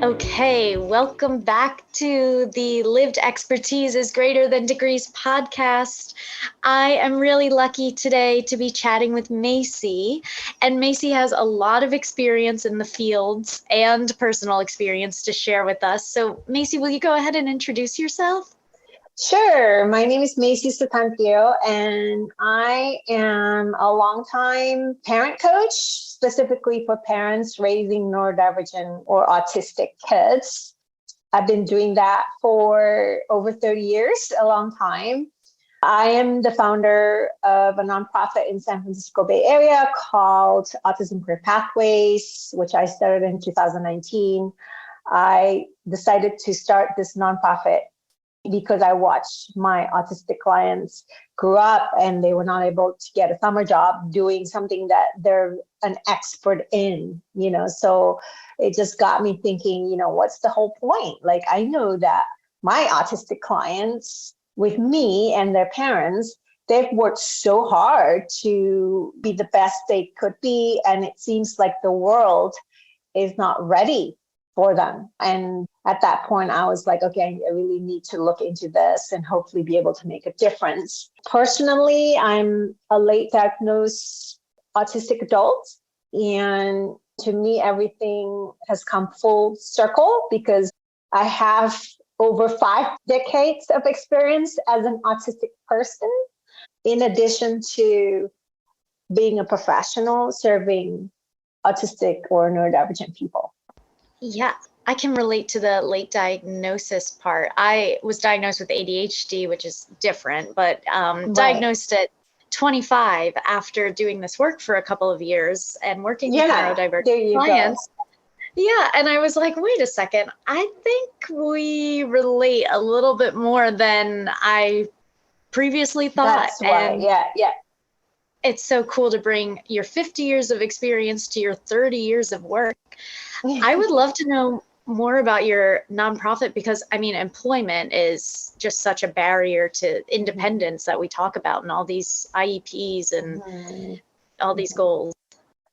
Okay, welcome back to the Lived Expertise is Greater Than Degrees podcast. I am really lucky today to be chatting with Maisie, and Maisie has a lot of experience in the fields and personal experience to share with us. So, Maisie, will you go ahead and introduce yourself? Sure. My name is Maisie Soetantyo, and I am a longtime parent coach, specifically for parents raising neurodivergent or autistic kids. I've been doing that for over 30 years, a long time. I am the founder of a nonprofit in San Francisco Bay Area called Autism Career Pathways, which I started in 2019. I decided to start this nonprofit because I watched my autistic clients grow up and they were not able to get a summer job doing something that they're an expert in, so it just got me thinking, what's the whole point? Like, I know that my autistic clients with me and their parents, they've worked so hard to be the best they could be. And it seems like the world is not ready for them. And at that point, I was like, okay, I really need to look into this and hopefully be able to make a difference. Personally, I'm a late diagnosed autistic adult. And to me, everything has come full circle because I have over 5 decades of experience as an autistic person, in addition to being a professional serving autistic or neurodivergent people. Yeah, I can relate to the late diagnosis part. I was diagnosed with ADHD, which is different, but diagnosed at 25 after doing this work for a couple of years and working with neurodivergent clients. Yeah, and I was like, wait a second, I think we relate a little bit more than I previously thought. That's why, yeah. It's so cool to bring your 50 years of experience to your 30 years of work. I would love to know more about your nonprofit because, employment is just such a barrier to independence that we talk about in all these IEPs and all these goals.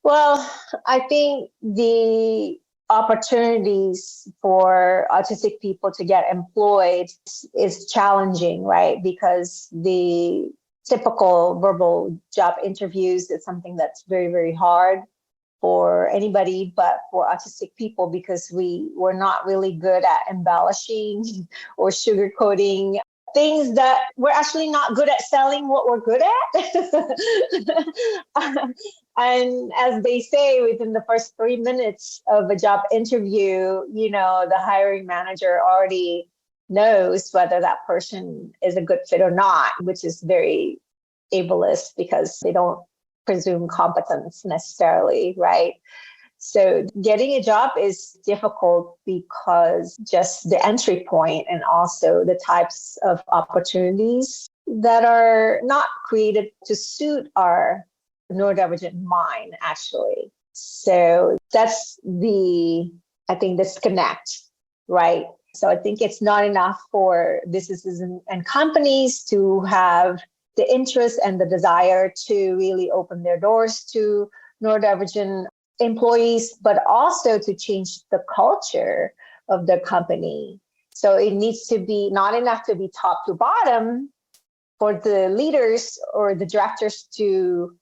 Well, I think the opportunities for autistic people to get employed is challenging, right? Because the typical verbal job interviews is something that's very, very hard for anybody but for autistic people because we're not really good at embellishing or sugarcoating things that we're actually not good at selling what we're good at. And as they say, within the first 3 minutes of a job interview, the hiring manager already knows whether that person is a good fit or not, which is very ableist because they don't presume competence necessarily, right? So getting a job is difficult because just the entry point and also the types of opportunities that are not created to suit our neurodivergent mind, actually. So that's the disconnect, right? So I think it's not enough for businesses and companies to have the interest and the desire to really open their doors to neurodivergent employees, but also to change the culture of the company. So it needs to be not enough to be top to bottom for the leaders or the directors to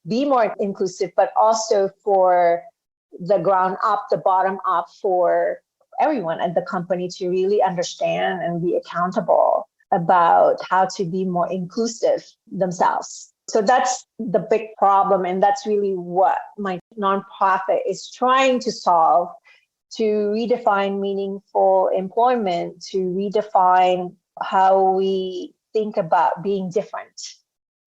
be more inclusive, but also for the ground up, the bottom up, for everyone at the company to really understand and be accountable about how to be more inclusive themselves. So that's the big problem. And that's really what my nonprofit is trying to solve, to redefine meaningful employment, to redefine how we think about being different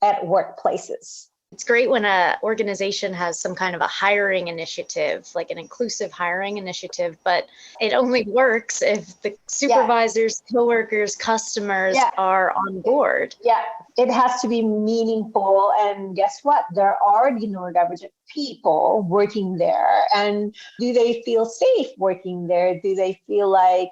at workplaces. It's great when an organization has some kind of a hiring initiative, like an inclusive hiring initiative, but it only works if the supervisors, coworkers, customers are on board. Yeah, it has to be meaningful. And guess what? There are already neurodivergent people working there. And do they feel safe working there? Do they feel like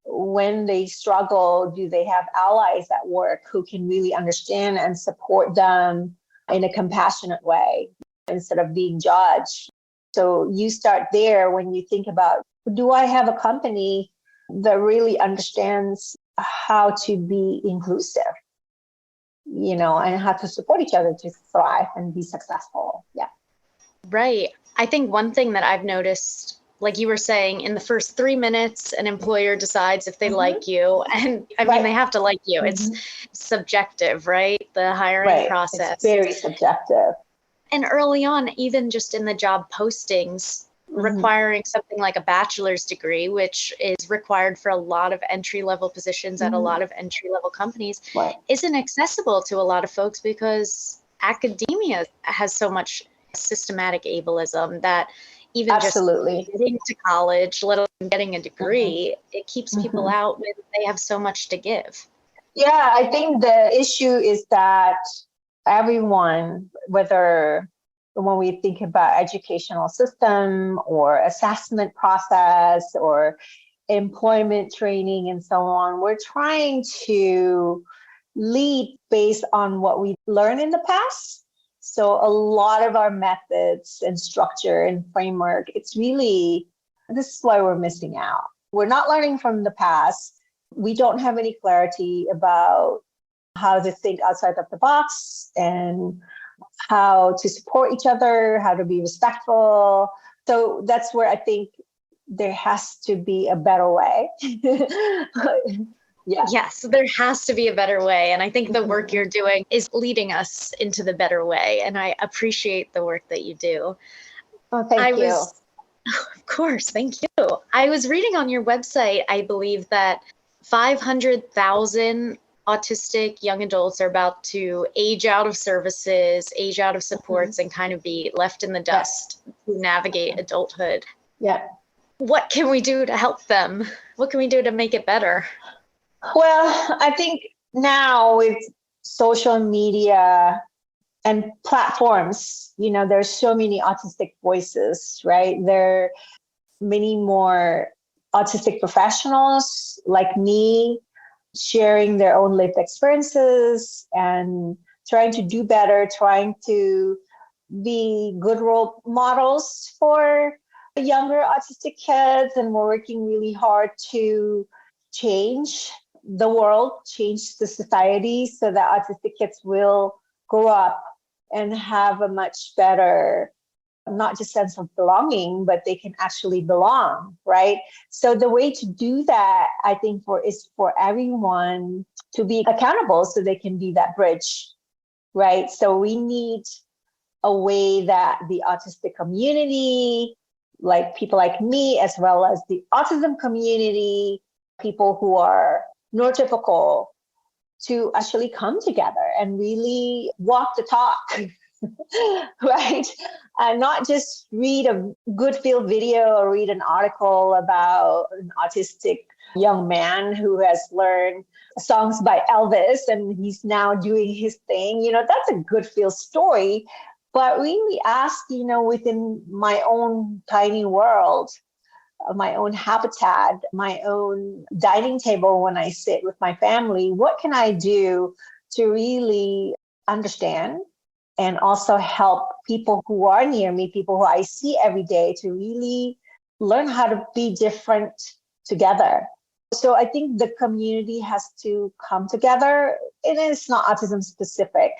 when they struggle, do they have allies at work who can really understand and support them in a compassionate way instead of being judged? So you start there when you think about do I have a company that really understands how to be inclusive, and how to support each other to thrive and be successful? Yeah. Right. I think one thing that I've noticed, like you were saying, in the first 3 minutes, an employer decides if they like you. And I mean, they have to like you. It's subjective, right? The hiring process. It's very subjective. And early on, even just in the job postings, requiring something like a bachelor's degree, which is required for a lot of entry-level positions at a lot of entry-level companies, isn't accessible to a lot of folks because academia has so much systematic ableism that even just getting to college, let alone getting a degree, it keeps people out when they have so much to give. Yeah, I think the issue is that everyone, whether when we think about educational system or assessment process or employment training and so on, we're trying to lead based on what we learned in the past. So a lot of our methods and structure and framework, this is why we're missing out. We're not learning from the past. We don't have any clarity about how to think outside of the box and how to support each other, how to be respectful. So that's where I think there has to be a better way. Yes, there has to be a better way. And I think the work you're doing is leading us into the better way. And I appreciate the work that you do. Oh, thank you. Of course, thank you. I was reading on your website, I believe that 500,000 autistic young adults are about to age out of services, age out of supports, and kind of be left in the dust to navigate adulthood. Yeah. What can we do to help them? What can we do to make it better? Well, I think now with social media and platforms, there's so many autistic voices, right? There are many more autistic professionals like me sharing their own lived experiences and trying to do better, trying to be good role models for younger autistic kids. And we're working really hard to change the world, change the society so that autistic kids will grow up and have a much better, not just sense of belonging, but they can actually belong, right? So the way to do that, I think, is for everyone to be accountable so they can be that bridge, right? So we need a way that the autistic community, like people like me, as well as the autism community, people who are neurotypical, to actually come together and really walk the talk, right? And not just read a good feel video or read an article about an autistic young man who has learned songs by Elvis and he's now doing his thing. That's a good feel story. But really ask, within my own tiny world, my own habitat, my own dining table when I sit with my family, what can I do to really understand and also help people who are near me, people who I see every day, to really learn how to be different together. So I think the community has to come together. And it's not autism specific.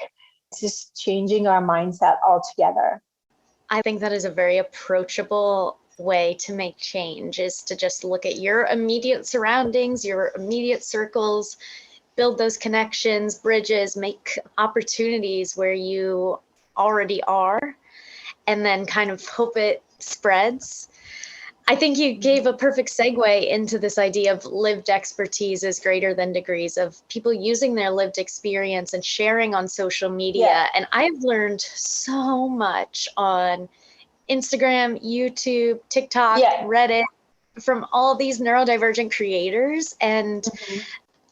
It's just changing our mindset altogether. I think that is a very approachable way to make change, is to just look at your immediate surroundings, your immediate circles, build those connections, bridges, make opportunities where you already are, and then kind of hope it spreads. I think you gave a perfect segue into this idea of lived expertise is greater than degrees, of people using their lived experience and sharing on social media. Yeah. And I've learned so much on Instagram, YouTube, TikTok, Reddit, from all these neurodivergent creators. And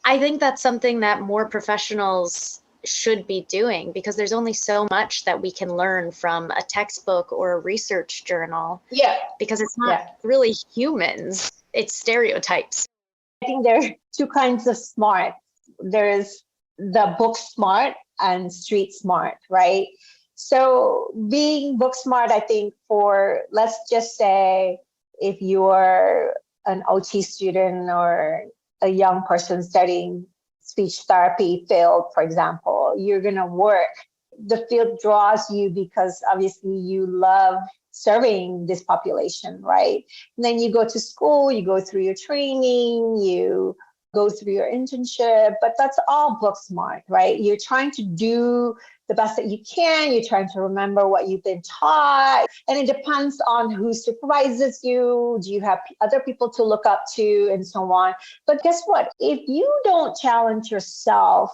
I think that's something that more professionals should be doing, because there's only so much that we can learn from a textbook or a research journal. Yeah. Because it's not really humans, it's stereotypes. I think there are two kinds of smart. There's the book smart and street smart, right? So being book smart, I think, for, let's just say, If you're an OT student or a young person studying speech therapy field, for example, you're going to work. The field draws you because obviously you love serving this population, right? And then you go to school, you go through your training, you go through your internship, but that's all book smart, right? You're trying to do the best that you can. You're trying to remember what you've been taught. And it depends on who supervises you. Do you have other people to look up to and so on? But guess what? If you don't challenge yourself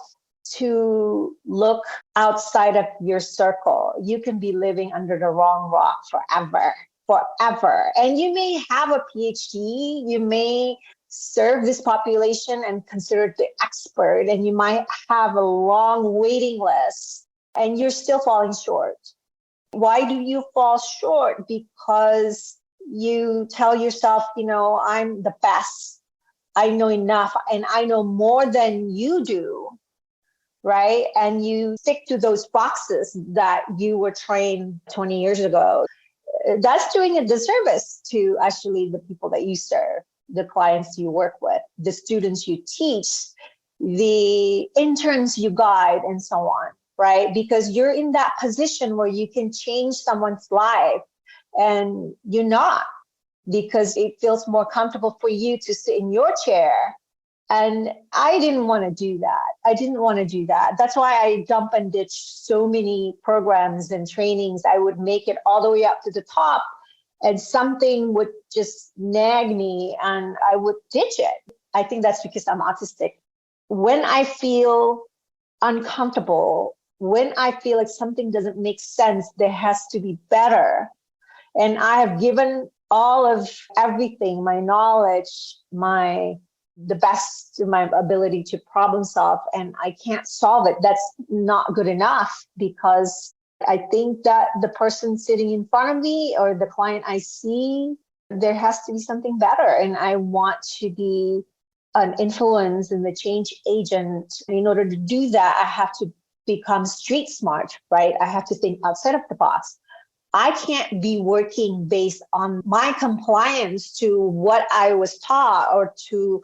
to look outside of your circle, you can be living under the wrong rock forever. And you may have a PhD, you may serve this population and considered the expert, and you might have a long waiting list and you're still falling short. Why do you fall short? Because you tell yourself, I'm the best, I know enough, and I know more than you do, right? And you stick to those boxes that you were trained 20 years ago. That's doing a disservice to actually the people that you serve, the clients you work with, the students you teach, the interns you guide, and so on, right? Because you're in that position where you can change someone's life, and you're not, because it feels more comfortable for you to sit in your chair. And I didn't want to do that. That's why I dump and ditch so many programs and trainings. I would make it all the way up to the top, and something would just nag me and I would ditch it. I think that's because I'm autistic. When I feel uncomfortable, when I feel like something doesn't make sense, there has to be better. And I have given all of everything, my knowledge, the best to my ability to problem solve, and I can't solve it. That's not good enough, because I think that the person sitting in front of me or the client I see, there has to be something better. And I want to be an influence and the change agent. And in order to do that, I have to become street smart, right? I have to think outside of the box. I can't be working based on my compliance to what I was taught or to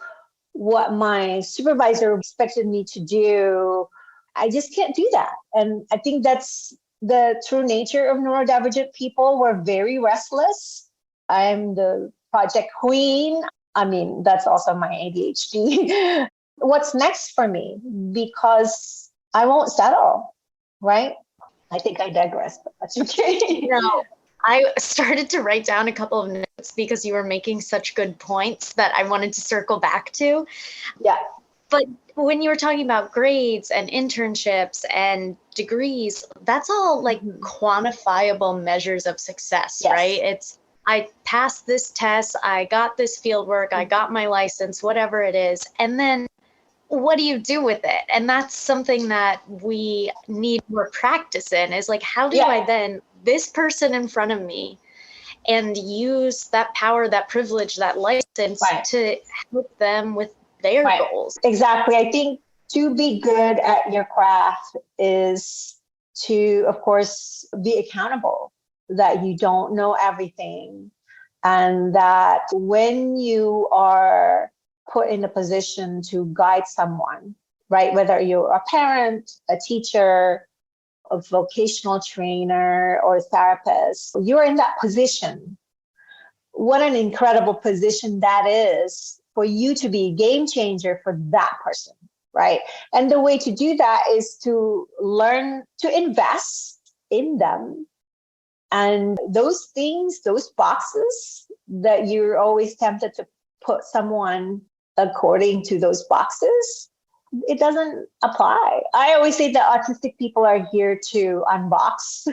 what my supervisor expected me to do. I just can't do that. And I think that's the true nature of neurodivergent people. We're very restless. I'm the project queen. I mean, that's also my ADHD. What's next for me? Because I won't settle, right? I think I digress, but that's okay. No, I started to write down a couple of notes because you were making such good points that I wanted to circle back to. Yeah. But when you were talking about grades and internships and degrees, that's all like quantifiable measures of success, Yes. right? It's, I passed this test, I got this field work, I got my license, whatever it is. And then what do you do with it? And that's something that we need more practice in, is like, how do I then, this person in front of me, and use that power, that privilege, that license to help them with their goals? Exactly. I think to be good at your craft is to, of course, be accountable, that you don't know everything, and that when you are put in a position to guide someone, right? Whether you're a parent, a teacher, a vocational trainer, or a therapist, you're in that position. What an incredible position that is for you to be a game changer for that person, right? And the way to do that is to learn to invest in them. And those things, those boxes that you're always tempted to put someone according to those boxes, it doesn't apply. I always say that autistic people are here to unbox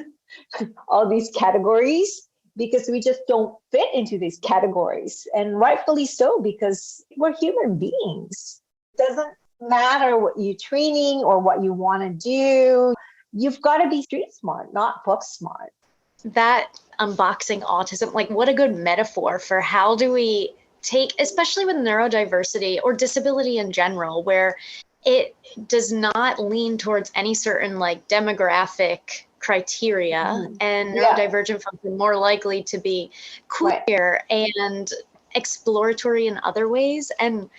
all these categories, because we just don't fit into these categories. And rightfully so, because we're human beings. It doesn't matter what you're training or what you want to do. You've got to be street smart, not book smart. That unboxing autism, like, what a good metaphor for how do we take, especially with neurodiversity or disability in general, where it does not lean towards any certain like demographic criteria, and Yeah. neurodivergent folks are more likely to be queer and exploratory in other ways. And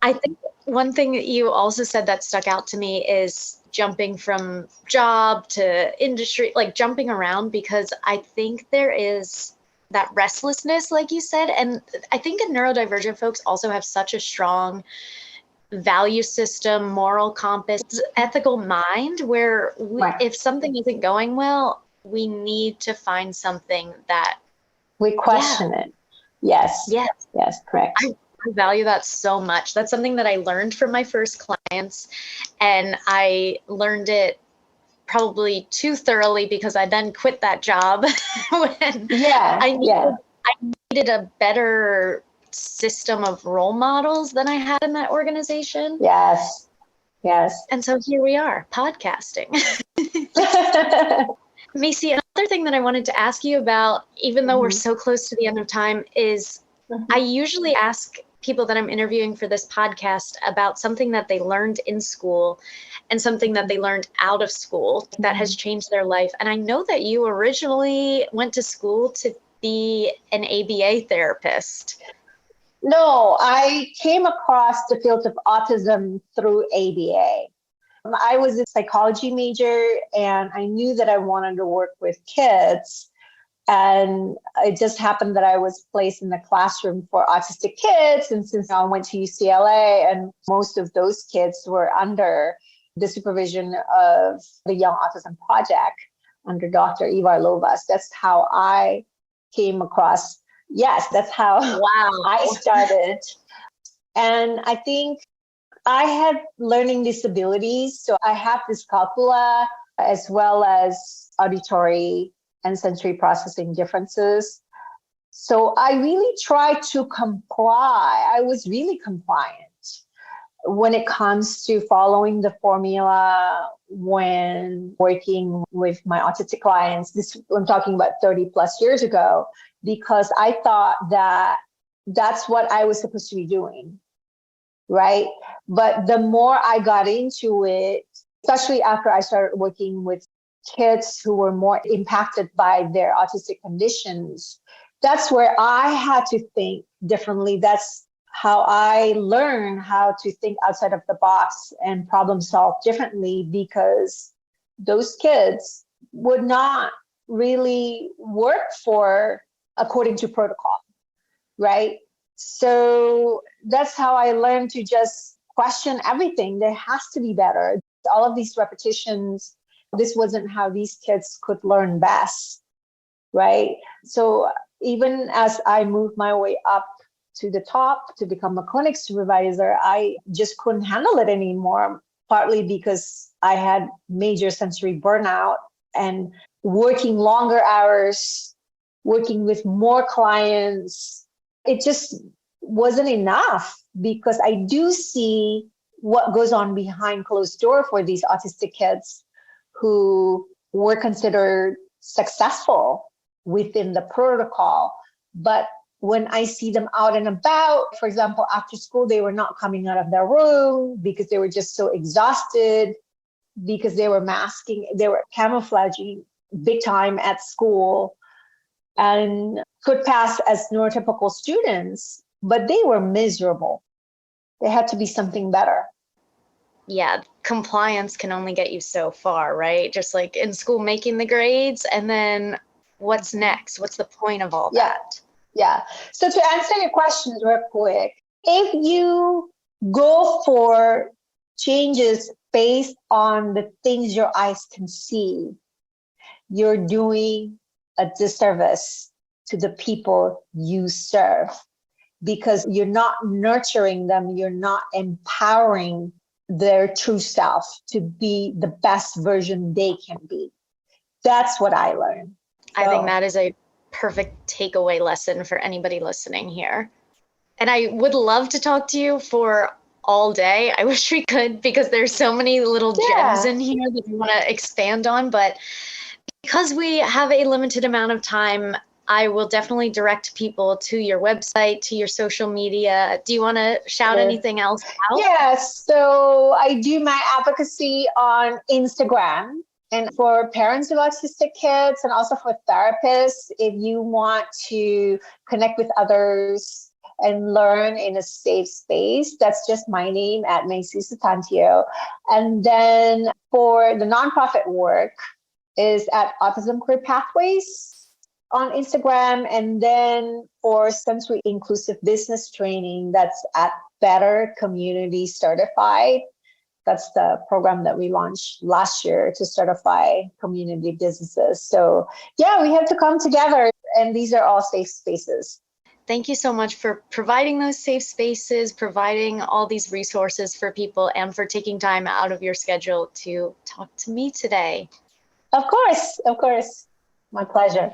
I think one thing that you also said that stuck out to me is jumping from job to industry, like jumping around, because I think there is that restlessness, like you said. And I think neurodivergent folks also have such a strong value system, moral compass, ethical mind, where if something isn't going well, we need to find something that we question it. Yes, correct. I value that so much. That's something that I learned from my first clients, and I learned it probably too thoroughly because I then quit that job when I needed a better system of role models than I had in that organization. Yes. And so here we are, podcasting. Maisie, another thing that I wanted to ask you about, even though we're so close to the end of time, is I usually ask people that I'm interviewing for this podcast about something that they learned in school and something that they learned out of school that has changed their life. And I know that you originally went to school to be an ABA therapist. No, I came across the field of autism through ABA. I was a psychology major, and I knew that I wanted to work with kids. And it just happened that I was placed in the classroom for autistic kids. And since I went to UCLA, and most of those kids were under the supervision of the Young Autism Project under Dr. Ivar Lovas, that's how I came across. Yes, that's how I started. And I think I had learning disabilities. So I have dyscalculia as well as auditory and sensory processing differences. So I really tried to comply. I was really compliant when it comes to following the formula when working with my autistic clients. I'm talking about 30 plus years ago, because I thought that that's what I was supposed to be doing, right? But the more I got into it, especially after I started working with kids who were more impacted by their autistic conditions, that's where I had to think differently. That's how I learned how to think outside of the box and problem solve differently, because those kids would not really work according to protocol, right? So that's how I learned to just question everything. There has to be better. All of these repetitions, this wasn't how these kids could learn best, right? So even as I moved my way up to the top to become a clinic supervisor, I just couldn't handle it anymore, partly because I had major sensory burnout and working longer hours, working with more clients. It just wasn't enough, because I do see what goes on behind closed door for these autistic kids who were considered successful within the protocol. But when I see them out and about, for example, after school, they were not coming out of their room because they were just so exhausted, because they were masking, they were camouflaging big time at school and could pass as neurotypical students, but they were miserable. There had to be something better. Yeah, compliance can only get you so far, right? Just like in school, making the grades, and then what's next? What's the point of all that? Yeah. So to answer your questions real quick, if you go for changes based on the things your eyes can see, you're doing a disservice to the people you serve, because you're not nurturing them, you're not empowering their true self to be the best version they can be. That's what I learned. I think that is a perfect takeaway lesson for anybody listening here. And I would love to talk to you for all day. I wish we could, because there's so many little gems in here that we want to expand on. But because we have a limited amount of time, I will definitely direct people to your website, to your social media. Do you want to shout anything else out? Yes. So I do my advocacy on Instagram, And for parents of autistic kids and also for therapists, if you want to connect with others and learn in a safe space, that's just my name at Maisie Soetantyo. And then for the nonprofit work is at Autism Career Pathways on Instagram. And then for sensory inclusive business training, that's at Better Community Certified. That's the program that we launched last year to certify community businesses. So yeah, we have to come together, and these are all safe spaces. Thank you so much for providing those safe spaces, providing all these resources for people, and for taking time out of your schedule to talk to me today. Of course. My pleasure.